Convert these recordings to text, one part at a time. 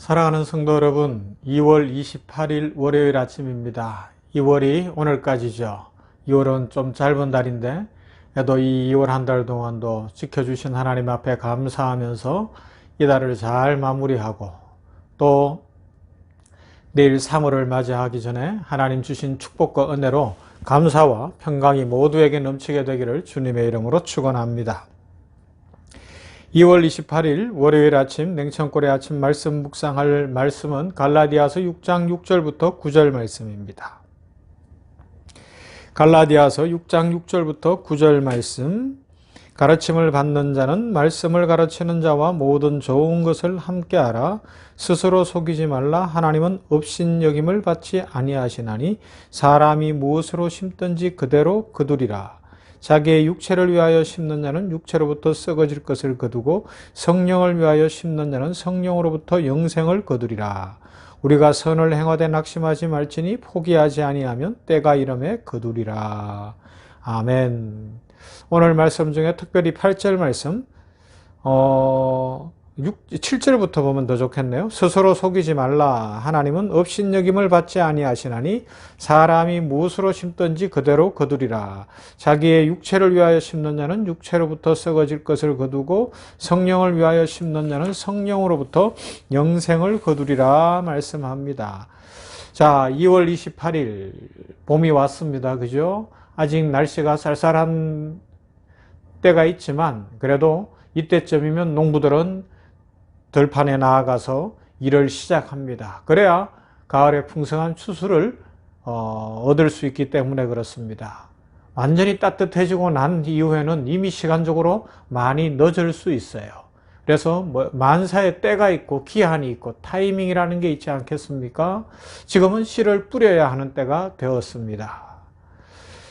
사랑하는 성도 여러분, 2월 28일 월요일 아침입니다. 2월이 오늘까지죠. 2월은 좀 짧은 달인데 그래도 이 2월 한 달 동안도 지켜주신 하나님 앞에 감사하면서 이 달을 잘 마무리하고 또 내일 3월을 맞이하기 전에 하나님 주신 축복과 은혜로 감사와 평강이 모두에게 넘치게 되기를 주님의 이름으로 축원합니다. 2월 28일 월요일 아침 냉천골의 아침 말씀 묵상할 말씀은 갈라디아서 6장 6절부터 9절 말씀입니다. 갈라디아서 6장 6절부터 9절 말씀. 가르침을 받는 자는 말씀을 가르치는 자와 모든 좋은 것을 함께 하라. 스스로 속이지 말라. 하나님은 업신여김을 받지 아니하시나니 사람이 무엇으로 심든지 그대로 거두리라. 자기의 육체를 위하여 심는 자는 육체로부터 썩어질 것을 거두고 성령을 위하여 심는 자는 성령으로부터 영생을 거두리라. 우리가 선을 행하되 낙심하지 말지니 포기하지 아니하면 때가 이름에 거두리라. 아멘. 오늘 말씀 중에 특별히 8절 말씀 7절부터 보면 더 좋겠네요. 스스로 속이지 말라. 하나님은 업신여김을 받지 아니하시나니 사람이 무엇으로 심든지 그대로 거두리라. 자기의 육체를 위하여 심는 자는 육체로부터 썩어질 것을 거두고 성령을 위하여 심는 자는 성령으로부터 영생을 거두리라 말씀합니다. 자, 2월 28일 봄이 왔습니다. 그죠? 아직 날씨가 쌀쌀한 때가 있지만 그래도 이때쯤이면 농부들은 들판에 나아가서 일을 시작합니다. 그래야 가을에 풍성한 추수를 얻을 수 있기 때문에 그렇습니다. 완전히 따뜻해지고 난 이후에는 이미 시간적으로 많이 늦을 수 있어요. 그래서 만사의 때가 있고 기한이 있고 타이밍이라는 게 있지 않겠습니까? 지금은 씨를 뿌려야 하는 때가 되었습니다.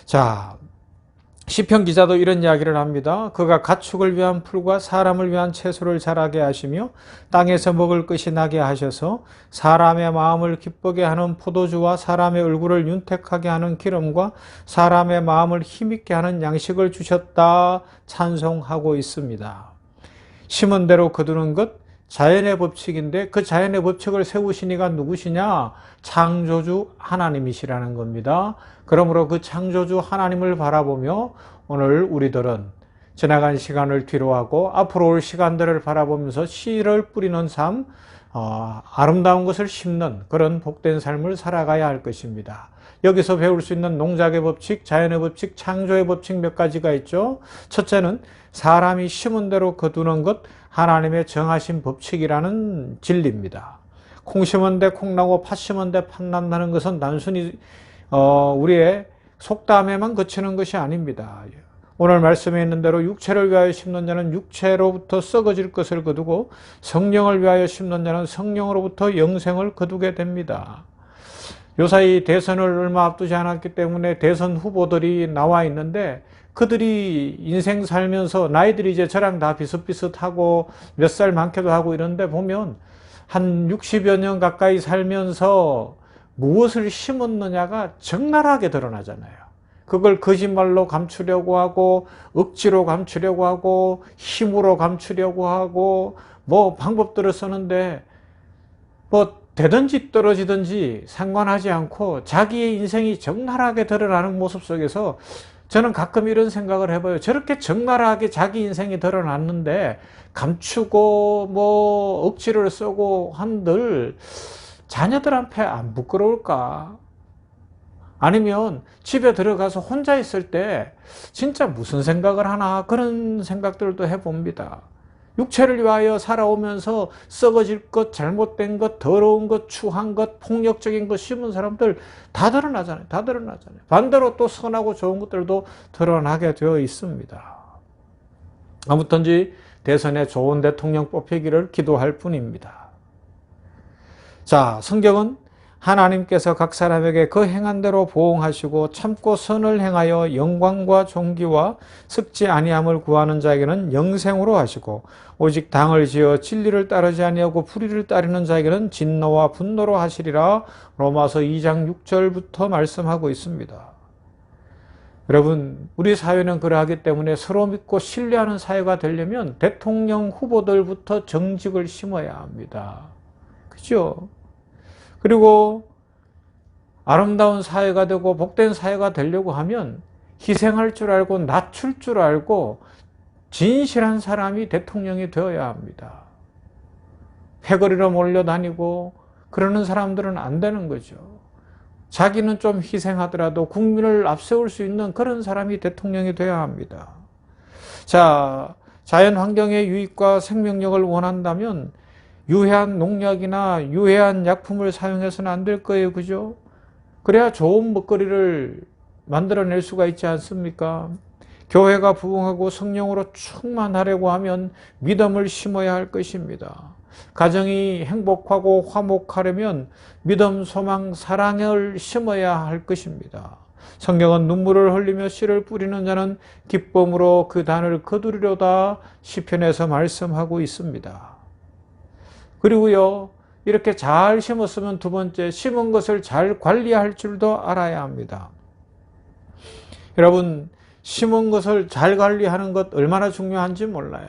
자, 시편 기자도 이런 이야기를 합니다. 그가 가축을 위한 풀과 사람을 위한 채소를 자라게 하시며 땅에서 먹을 것이 나게 하셔서 사람의 마음을 기쁘게 하는 포도주와 사람의 얼굴을 윤택하게 하는 기름과 사람의 마음을 힘있게 하는 양식을 주셨다 찬송하고 있습니다. 심은 대로 거두는 것, 자연의 법칙인데 그 자연의 법칙을 세우신 이가 누구시냐? 창조주 하나님이시라는 겁니다. 그러므로 그 창조주 하나님을 바라보며 오늘 우리들은 지나간 시간을 뒤로하고 앞으로 올 시간들을 바라보면서 씨를 뿌리는 삶, 아름다운 것을 심는 그런 복된 삶을 살아가야 할 것입니다. 여기서 배울 수 있는 농작의 법칙, 자연의 법칙, 창조의 법칙 몇 가지가 있죠. 첫째는 사람이 심은 대로 거두는 것, 하나님의 정하신 법칙이라는 진리입니다. 콩 심은 데 콩 나고 팥 심은 데 팥 난다는 것은 단순히 우리의 속담에만 그치는 것이 아닙니다. 오늘 말씀에 있는 대로 육체를 위하여 심는 자는 육체로부터 썩어질 것을 거두고 성령을 위하여 심는 자는 성령으로부터 영생을 거두게 됩니다. 요사이 대선을 얼마 앞두지 않았기 때문에 대선 후보들이 나와 있는데 그들이 인생 살면서 나이들이 이제 저랑 다 비슷비슷하고 몇 살 많기도 하고 이런데 보면 한 60여 년 가까이 살면서 무엇을 심었느냐가 적나라하게 드러나잖아요. 그걸 거짓말로 감추려고 하고 억지로 감추려고 하고 힘으로 감추려고 하고 방법들을 쓰는데 되든지 떨어지든지 상관하지 않고 자기의 인생이 적나라하게 드러나는 모습 속에서 저는 가끔 이런 생각을 해봐요. 저렇게 적나라하게 자기 인생이 드러났는데 감추고 억지를 쓰고 한들 자녀들한테 안 부끄러울까? 아니면 집에 들어가서 혼자 있을 때 진짜 무슨 생각을 하나 그런 생각들도 해봅니다. 육체를 위하여 살아오면서 썩어질 것, 잘못된 것, 더러운 것, 추한 것, 폭력적인 것 심은 사람들 다 드러나잖아요. 다 드러나잖아요. 반대로 또 선하고 좋은 것들도 드러나게 되어 있습니다. 아무튼지 대선에 좋은 대통령 뽑히기를 기도할 뿐입니다. 자, 성경은 하나님께서 각 사람에게 그 행한 대로 보응하시고 참고 선을 행하여 영광과 존귀와 썩지 아니함을 구하는 자에게는 영생으로 하시고 오직 당을 지어 진리를 따르지 아니하고 불의를 따르는 자에게는 진노와 분노로 하시리라. 로마서 2장 6절부터 말씀하고 있습니다. 여러분, 우리 사회는 그러하기 때문에 서로 믿고 신뢰하는 사회가 되려면 대통령 후보들부터 정직을 심어야 합니다. 그죠? 그리고 아름다운 사회가 되고 복된 사회가 되려고 하면 희생할 줄 알고 낮출 줄 알고 진실한 사람이 대통령이 되어야 합니다. 패거리로 몰려다니고 그러는 사람들은 안 되는 거죠. 자기는 좀 희생하더라도 국민을 앞세울 수 있는 그런 사람이 대통령이 되어야 합니다. 자, 자연 환경의 유익과 생명력을 원한다면 유해한 농약이나 유해한 약품을 사용해서는 안 될 거예요. 그죠? 그래야 좋은 먹거리를 만들어낼 수가 있지 않습니까? 교회가 부흥하고 성령으로 충만하려고 하면 믿음을 심어야 할 것입니다. 가정이 행복하고 화목하려면 믿음, 소망, 사랑을 심어야 할 것입니다. 성경은 눈물을 흘리며 씨를 뿌리는 자는 기쁨으로 그 단을 거두리로다 시편에서 말씀하고 있습니다. 그리고요, 이렇게 잘 심었으면 두 번째, 심은 것을 잘 관리할 줄도 알아야 합니다. 여러분, 심은 것을 잘 관리하는 것 얼마나 중요한지 몰라요.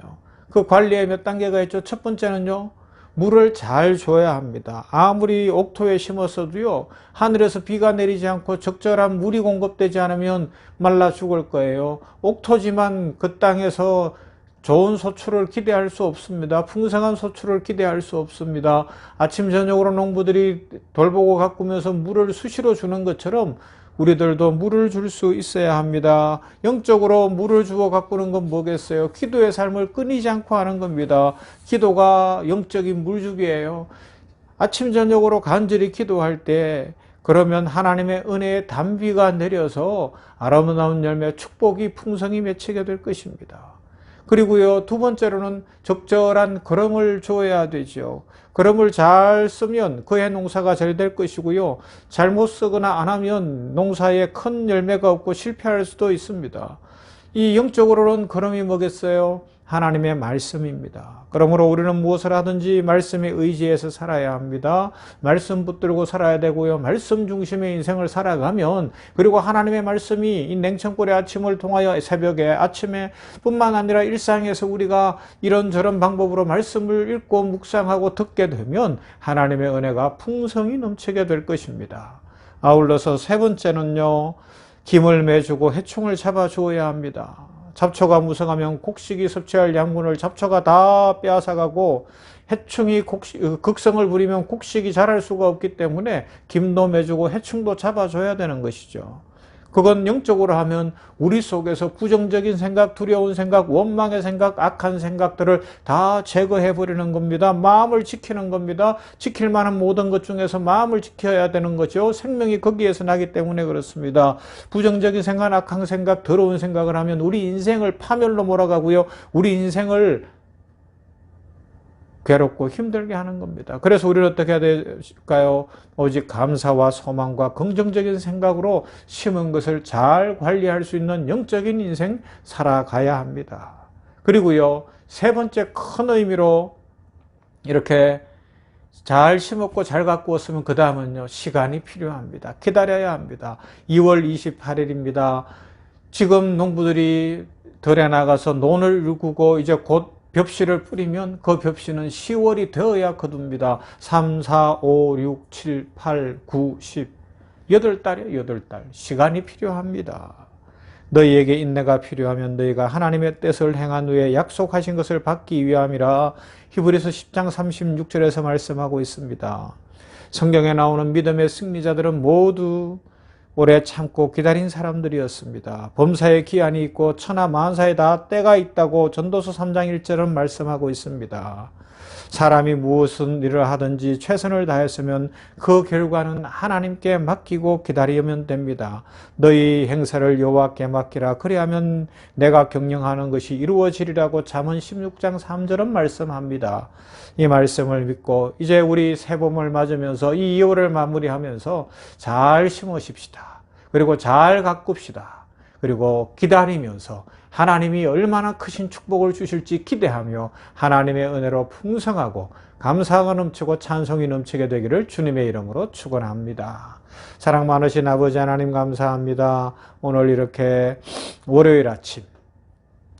그 관리에 몇 단계가 있죠. 첫 번째는요, 물을 잘 줘야 합니다. 아무리 옥토에 심었어도요, 하늘에서 비가 내리지 않고 적절한 물이 공급되지 않으면 말라 죽을 거예요. 옥토지만 그 땅에서 좋은 소출을 기대할 수 없습니다. 풍성한 소출을 기대할 수 없습니다. 아침 저녁으로 농부들이 돌보고 가꾸면서 물을 수시로 주는 것처럼 우리들도 물을 줄 수 있어야 합니다. 영적으로 물을 주어 가꾸는 건 뭐겠어요? 기도의 삶을 끊이지 않고 하는 겁니다. 기도가 영적인 물주기예요. 아침 저녁으로 간절히 기도할 때 그러면 하나님의 은혜의 단비가 내려서 아름다운 열매, 축복이 풍성히 맺히게 될 것입니다. 그리고요, 두 번째로는 적절한 거름을 줘야 되죠. 거름을 잘 쓰면 그의 농사가 잘 될 것이고요. 잘못 쓰거나 안 하면 농사에 큰 열매가 없고 실패할 수도 있습니다. 이 영적으로는 거름이 뭐겠어요? 하나님의 말씀입니다. 그러므로 우리는 무엇을 하든지 말씀에 의지해서 살아야 합니다. 말씀 붙들고 살아야 되고요. 말씀 중심의 인생을 살아가면, 그리고 하나님의 말씀이 이 냉천골의 아침을 통하여 새벽에 아침에 뿐만 아니라 일상에서 우리가 이런저런 방법으로 말씀을 읽고 묵상하고 듣게 되면 하나님의 은혜가 풍성히 넘치게 될 것입니다. 아울러서 세 번째는요, 김을 매주고 해충을 잡아 주어야 합니다. 잡초가 무성하면 곡식이 섭취할 양분을 잡초가 다 빼앗아가고, 해충이 극성을 부리면 곡식이 자랄 수가 없기 때문에 김도 매주고 해충도 잡아줘야 되는 것이죠. 그건 영적으로 하면 우리 속에서 부정적인 생각, 두려운 생각, 원망의 생각, 악한 생각들을 다 제거해버리는 겁니다. 마음을 지키는 겁니다. 지킬 만한 모든 것 중에서 마음을 지켜야 되는 거죠. 생명이 거기에서 나기 때문에 그렇습니다. 부정적인 생각, 악한 생각, 더러운 생각을 하면 우리 인생을 파멸로 몰아가고요. 우리 인생을 괴롭고 힘들게 하는 겁니다. 그래서 우리는 어떻게 해야 될까요? 오직 감사와 소망과 긍정적인 생각으로 심은 것을 잘 관리할 수 있는 영적인 인생 살아가야 합니다. 그리고요, 세 번째 큰 의미로 이렇게 잘 심었고 잘 가꾸었으면 그 다음은요, 시간이 필요합니다. 기다려야 합니다. 2월 28일입니다. 지금 농부들이 들에 나가서 논을 일구고 이제 곧 벽씨를 뿌리면 그 벽씨는 10월이 되어야 거둡니다. 3, 4, 5, 6, 7, 8, 9, 10. 8달이에요, 8달. 시간이 필요합니다. 너희에게 인내가 필요하면 너희가 하나님의 뜻을 행한 후에 약속하신 것을 받기 위함이라 히브리서 10장 36절에서 말씀하고 있습니다. 성경에 나오는 믿음의 승리자들은 모두 오래 참고 기다린 사람들이었습니다. 범사에 기한이 있고 천하 만사에 다 때가 있다고 전도서 3장 1절은 말씀하고 있습니다. 사람이 무엇은 일을 하든지 최선을 다했으면 그 결과는 하나님께 맡기고 기다리면 됩니다. 너희 행사를 여호와께 맡기라. 그리하면 내가 경영하는 것이 이루어지리라고 잠언 16장 3절은 말씀합니다. 이 말씀을 믿고 이제 우리 새봄을 맞으면서 이 2월을 마무리하면서 잘 심으십시다. 그리고 잘 가꿉시다. 그리고 기다리면서 하나님이 얼마나 크신 축복을 주실지 기대하며 하나님의 은혜로 풍성하고 감사가 넘치고 찬송이 넘치게 되기를 주님의 이름으로 축원합니다. 사랑 많으신 아버지 하나님 감사합니다. 오늘 이렇게 월요일 아침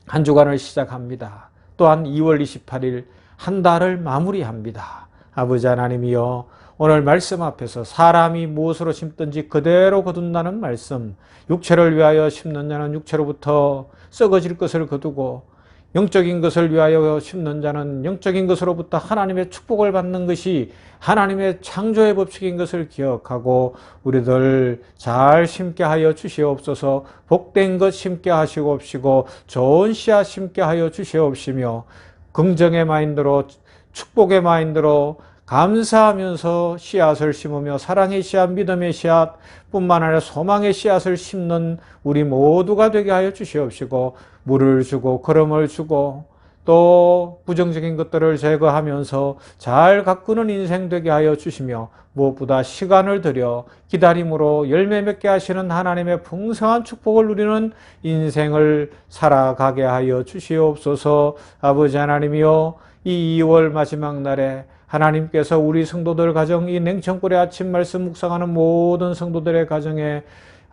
한 주간을 시작합니다. 또한 2월 28일 한 달을 마무리합니다. 아버지 하나님이여, 오늘 말씀 앞에서 사람이 무엇으로 심든지 그대로 거둔다는 말씀, 육체를 위하여 심는 자는 육체로부터 썩어질 것을 거두고 영적인 것을 위하여 심는 자는 영적인 것으로부터 하나님의 축복을 받는 것이 하나님의 창조의 법칙인 것을 기억하고 우리들 잘 심게 하여 주시옵소서. 복된 것 심게 하시옵시고 좋은 씨앗 심게 하여 주시옵시며 긍정의 마인드로, 축복의 마인드로 감사하면서 씨앗을 심으며 사랑의 씨앗, 믿음의 씨앗 뿐만 아니라 소망의 씨앗을 심는 우리 모두가 되게 하여 주시옵시고 물을 주고 걸음을 주고 또 부정적인 것들을 제거하면서 잘 가꾸는 인생 되게 하여 주시며 무엇보다 시간을 들여 기다림으로 열매 맺게 하시는 하나님의 풍성한 축복을 누리는 인생을 살아가게 하여 주시옵소서. 아버지 하나님이여, 이 2월 마지막 날에 하나님께서 우리 성도들 가정, 이 냉천골의 아침 말씀 묵상하는 모든 성도들의 가정에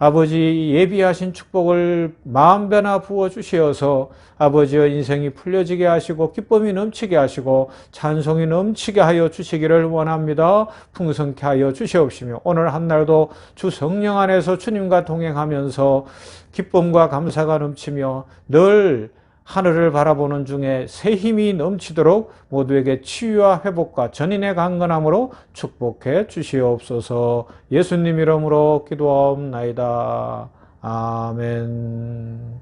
아버지 예비하신 축복을 마음배나 부어주시어서 아버지의 인생이 풀려지게 하시고 기쁨이 넘치게 하시고 찬송이 넘치게 하여 주시기를 원합니다. 풍성케 하여 주시옵시며 오늘 한날도 주 성령 안에서 주님과 동행하면서 기쁨과 감사가 넘치며 늘 하늘을 바라보는 중에 새 힘이 넘치도록 모두에게 치유와 회복과 전인의 강건함으로 축복해 주시옵소서. 예수님 이름으로 기도하옵나이다. 아멘.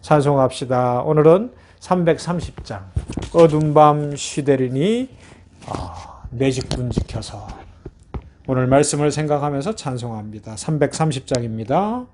찬송합시다. 오늘은 330장 어두운 밤 시대리니 매직분 지켜서, 오늘 말씀을 생각하면서 찬송합니다. 330장입니다.